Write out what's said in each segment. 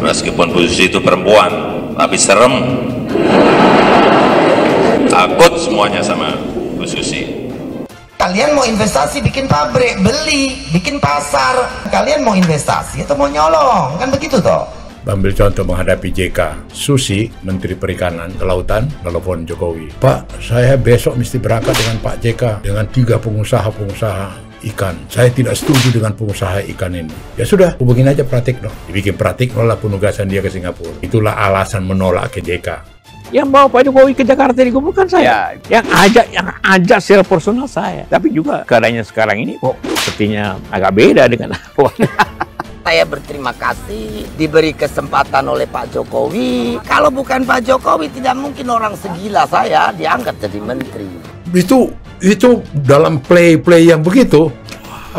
Meskipun Bu Susi itu perempuan, tapi serem. Takut semuanya sama Bu Susi. Kalian mau investasi bikin pabrik, beli, bikin pasar. Kalian mau investasi atau mau nyolong? Kan begitu toh. Ambil contoh menghadapi JK, Susi, Menteri Perikanan, Kelautan, telepon Jokowi. Pak, saya besok mesti berangkat dengan Pak JK, dengan 3 pengusaha ikan. Saya tidak setuju dengan pengusaha ikan ini. Ya sudah, hubungin aja Pratikno. Dibikin Pratikno lah penugasan dia ke Singapura. Itulah alasan menolak ke JK. Yang bawa Pak Jokowi ke Jakarta dikumpulkan saya. Yang ajak secara personal saya. Tapi juga keadaannya sekarang ini kok sepertinya agak beda dengan awal. Saya berterima kasih diberi kesempatan oleh Pak Jokowi. Kalau bukan Pak Jokowi, tidak mungkin orang segila saya diangkat jadi menteri. Itu dalam play yang begitu.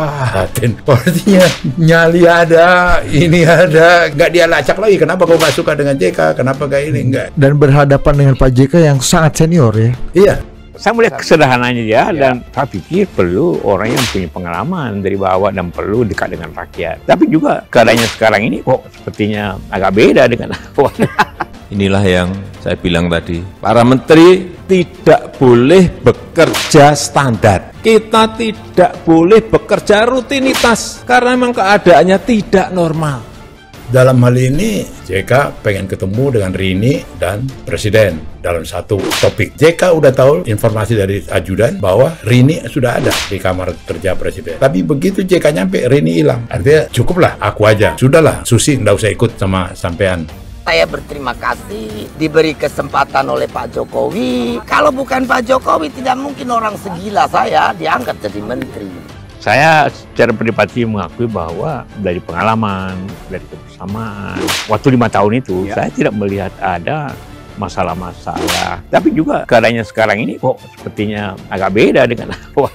Artinya nyali ada, ini ada, nggak dia lacak lagi. Kenapa kau nggak suka dengan JK? Kenapa nggak ini? Nggak. Dan berhadapan dengan Pak JK yang sangat senior ya. Iya. Saya melihat kesederhanaannya dia dan saya pikir perlu orang yang punya pengalaman dari bawah dan perlu dekat dengan rakyat. Tapi juga keadaannya sekarang ini kok sepertinya agak beda dengan awal. Inilah yang saya bilang tadi, para menteri tidak boleh bekerja standar. Kita tidak boleh bekerja rutinitas karena memang keadaannya tidak normal. Dalam hal ini, JK pengen ketemu dengan Rini dan Presiden dalam satu topik. JK udah tahu informasi dari ajudan bahwa Rini sudah ada di kamar kerja Presiden. Tapi begitu JK nyampe, Rini hilang. Artinya cukuplah, aku aja. Sudahlah, Susi nggak usah ikut sama sampean. Saya berterima kasih diberi kesempatan oleh Pak Jokowi. Kalau bukan Pak Jokowi, tidak mungkin orang segila saya diangkat jadi menteri. Saya secara pribadi mengakui bahwa dari pengalaman, dari kebersamaan, waktu 5 tahun itu saya tidak melihat ada masalah-masalah. Tapi juga keadaannya sekarang ini kok sepertinya agak beda dengan awal.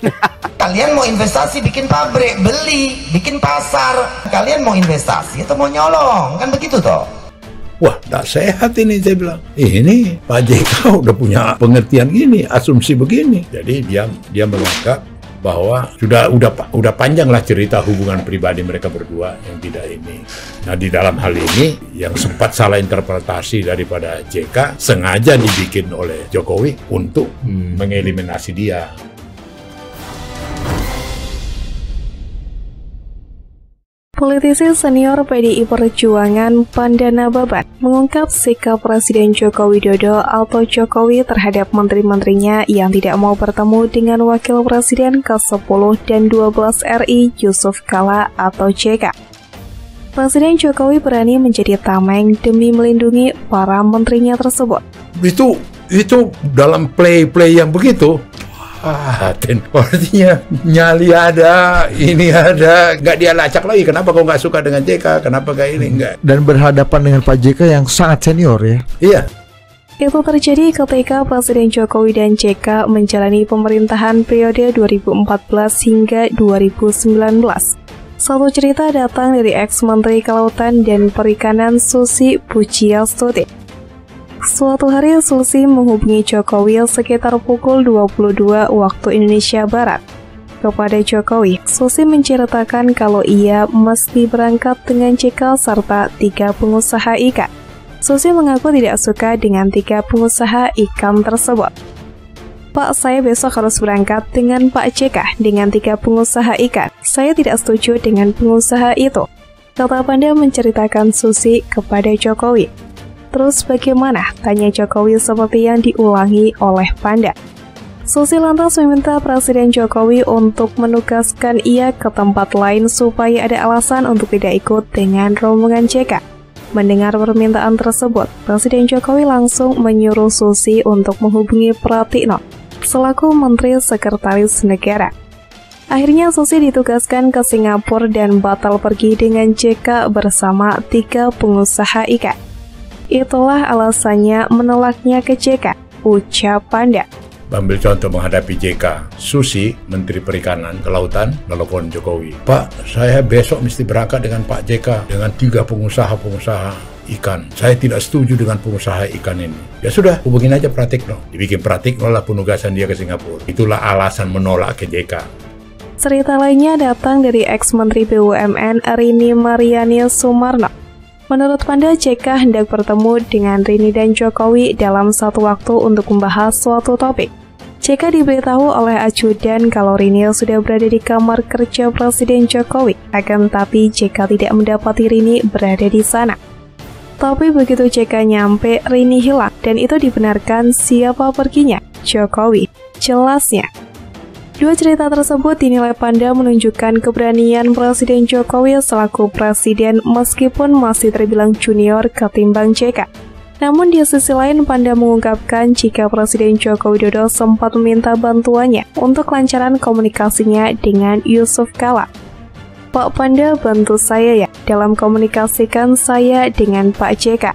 Kalian mau investasi bikin pabrik, beli, bikin pasar. Kalian mau investasi atau mau nyolong? Kan begitu toh. Wah, tak sehat ini, saya bilang. Ini Pak JK udah punya pengertian gini, asumsi begini. Jadi dia menganggap bahwa udah panjang lah cerita hubungan pribadi mereka berdua yang tidak ini. Nah, di dalam hal ini yang sempat salah interpretasi daripada JK sengaja dibikin oleh Jokowi untuk mengeliminasi dia. Politisi senior PDI Perjuangan Pandana Babat mengungkap sikap Presiden Joko Widodo atau Jokowi terhadap menteri-menterinya yang tidak mau bertemu dengan Wakil Presiden ke-10 dan 12 RI Yusuf Kala atau JK. Presiden Jokowi berani menjadi tameng demi melindungi para menterinya tersebut. Itu dalam play yang begitu. Artinya nyali ada, ini ada, nggak dia lacak lagi. Kenapa kau nggak suka dengan JK? Kenapa nggak ini? Nggak. Dan berhadapan dengan Pak JK yang sangat senior ya. Iya. Itu terjadi ketika Presiden Jokowi dan JK menjalani pemerintahan periode 2014 hingga 2019. Satu cerita datang dari ex-Menteri Kelautan dan Perikanan Susi Pujiastuti. Suatu hari Susi menghubungi Jokowi sekitar pukul 22 waktu Indonesia Barat. Kepada Jokowi, Susi menceritakan kalau ia mesti berangkat dengan JK serta 3 pengusaha ikan. Susi mengaku tidak suka dengan 3 pengusaha ikan tersebut. Pak, saya besok harus berangkat dengan Pak JK dengan 3 pengusaha ikan. Saya tidak setuju dengan pengusaha itu, kata Panda menceritakan Susi kepada Jokowi. Terus bagaimana? Tanya Jokowi seperti yang diulangi oleh Panda. Susi lantas meminta Presiden Jokowi untuk menugaskan ia ke tempat lain supaya ada alasan untuk tidak ikut dengan rombongan JK. Mendengar permintaan tersebut, Presiden Jokowi langsung menyuruh Susi untuk menghubungi Pratikno selaku Menteri Sekretaris Negara. Akhirnya Susi ditugaskan ke Singapura dan batal pergi dengan JK bersama 3 pengusaha ikan. Itulah alasannya menolaknya ke JK, ucap Panda. Ambil contoh menghadapi JK, Susi, Menteri Perikanan, Kelautan, telepon Jokowi. Pak, saya besok mesti berangkat dengan Pak JK, dengan 3 pengusaha ikan. Saya tidak setuju dengan pengusaha ikan ini. Ya sudah, hubungin aja Pratikno. Dibikin Pratikno lah penugasan dia ke Singapura. Itulah alasan menolak ke JK. Cerita lainnya datang dari ex-Menteri BUMN Rini Mariani Sumarno. Menurut Panda, JK hendak bertemu dengan Rini dan Jokowi dalam satu waktu untuk membahas suatu topik. JK diberitahu oleh ajudan kalau Rini sudah berada di kamar kerja Presiden Jokowi, akan tetapi JK tidak mendapati Rini berada di sana. Tapi begitu JK nyampe, Rini hilang, dan itu dibenarkan. Siapa perginya? Jokowi. Jelasnya. Dua cerita tersebut dinilai Panda menunjukkan keberanian Presiden Jokowi selaku presiden meskipun masih terbilang junior ketimbang JK. Namun di sisi lain, Panda mengungkapkan jika Presiden Joko Widodo sempat meminta bantuannya untuk kelancaran komunikasinya dengan Yusuf Kala. Pak Panda, bantu saya ya dalam komunikasikan saya dengan Pak JK.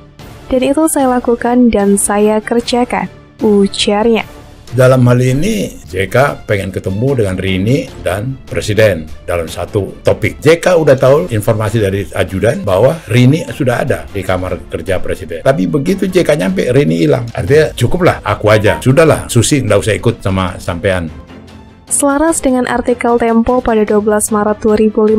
Dan itu saya lakukan dan saya kerjakan, ujarnya. Dalam hal ini, JK pengen ketemu dengan Rini dan Presiden dalam satu topik. JK udah tahu informasi dari ajudan bahwa Rini sudah ada di kamar kerja Presiden. Tapi begitu JK nyampe, Rini hilang. Artinya cukuplah, aku aja. Sudahlah, Susi nggak usah ikut sama sampean. Selaras dengan artikel Tempo pada 12 Maret 2015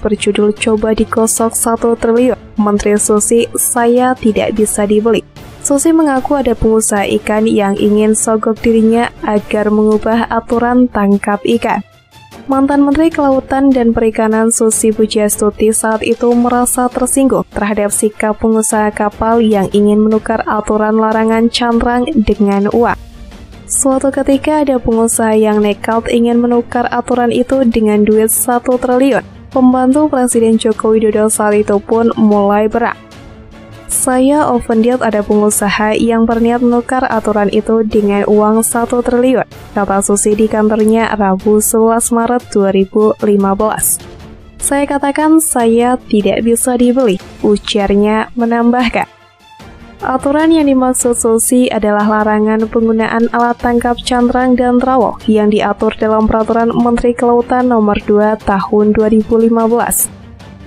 berjudul Coba Dikosok 1 Triliun, Menteri Susi, saya tidak bisa dibeli. Susi mengaku ada pengusaha ikan yang ingin sogok dirinya agar mengubah aturan tangkap ikan. Mantan Menteri Kelautan dan Perikanan Susi Pujiastuti saat itu merasa tersinggung terhadap sikap pengusaha kapal yang ingin menukar aturan larangan cantrang dengan uang. Suatu ketika ada pengusaha yang nekat ingin menukar aturan itu dengan duit 1 triliun. Pembantu Presiden Joko Widodo saat itu pun mulai berak. Saya offended ada pengusaha yang berniat menukar aturan itu dengan uang 1 triliun, kata Susi di kantornya Rabu 11 Maret 2015. Saya katakan saya tidak bisa dibeli, ujarnya menambahkan. Aturan yang dimaksud Susi adalah larangan penggunaan alat tangkap cantrang dan trowel yang diatur dalam Peraturan Menteri Kelautan Nomor 2 Tahun 2015.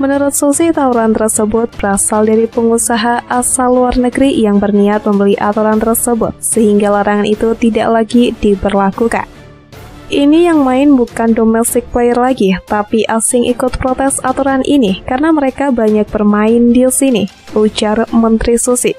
Menurut Susi, tawuran tersebut berasal dari pengusaha asal luar negeri yang berniat membeli aturan tersebut, sehingga larangan itu tidak lagi diberlakukan. Ini yang main bukan domestic player lagi, tapi asing ikut protes aturan ini karena mereka banyak bermain di sini, ujar Menteri Susi.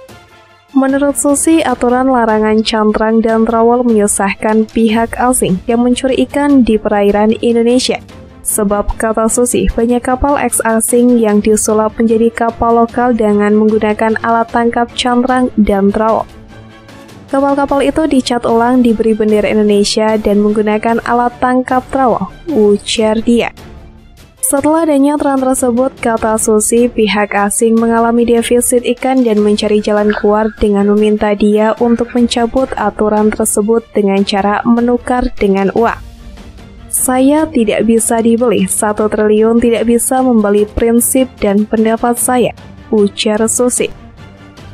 Menurut Susi, aturan larangan cantrang dan trowel menyusahkan pihak asing yang mencuri ikan di perairan Indonesia. Sebab, kata Susi, banyak kapal eks asing yang disulap menjadi kapal lokal dengan menggunakan alat tangkap cantrang dan trowel. Kapal-kapal itu dicat ulang, diberi bendera Indonesia, dan menggunakan alat tangkap trowel, ujar dia. Setelah adanya aturan tersebut, kata Susi, pihak asing mengalami defisit ikan dan mencari jalan keluar dengan meminta dia untuk mencabut aturan tersebut dengan cara menukar dengan uang. Saya tidak bisa dibeli, 1 triliun tidak bisa membeli prinsip dan pendapat saya, ujar Susi.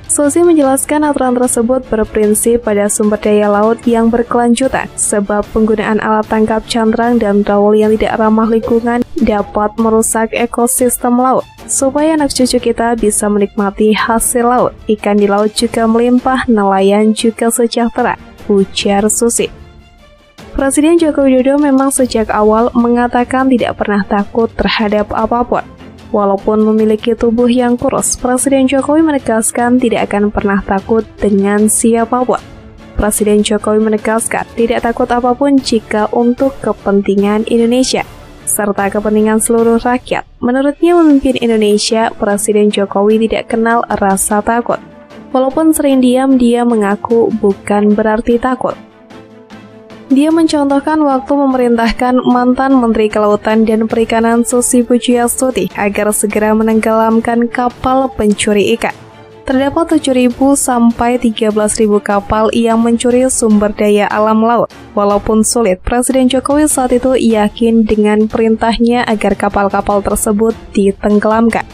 Susi menjelaskan aturan tersebut berprinsip pada sumber daya laut yang berkelanjutan, sebab penggunaan alat tangkap cantrang dan trowel yang tidak ramah lingkungan dapat merusak ekosistem laut. Supaya anak cucu kita bisa menikmati hasil laut, ikan di laut juga melimpah, nelayan juga sejahtera, ujar Susi. Presiden Joko Widodo memang sejak awal mengatakan tidak pernah takut terhadap apapun. Walaupun memiliki tubuh yang kurus, Presiden Jokowi menegaskan tidak akan pernah takut dengan siapapun. Presiden Jokowi menegaskan tidak takut apapun jika untuk kepentingan Indonesia, serta kepentingan seluruh rakyat. Menurutnya memimpin Indonesia, Presiden Jokowi tidak kenal rasa takut. Walaupun sering diam, dia mengaku bukan berarti takut. Dia mencontohkan waktu memerintahkan mantan Menteri Kelautan dan Perikanan Susi Pujiastuti agar segera menenggelamkan kapal pencuri ikan. Terdapat 7.000 sampai 13.000 kapal yang mencuri sumber daya alam laut. Walaupun sulit, Presiden Jokowi saat itu yakin dengan perintahnya agar kapal-kapal tersebut ditenggelamkan.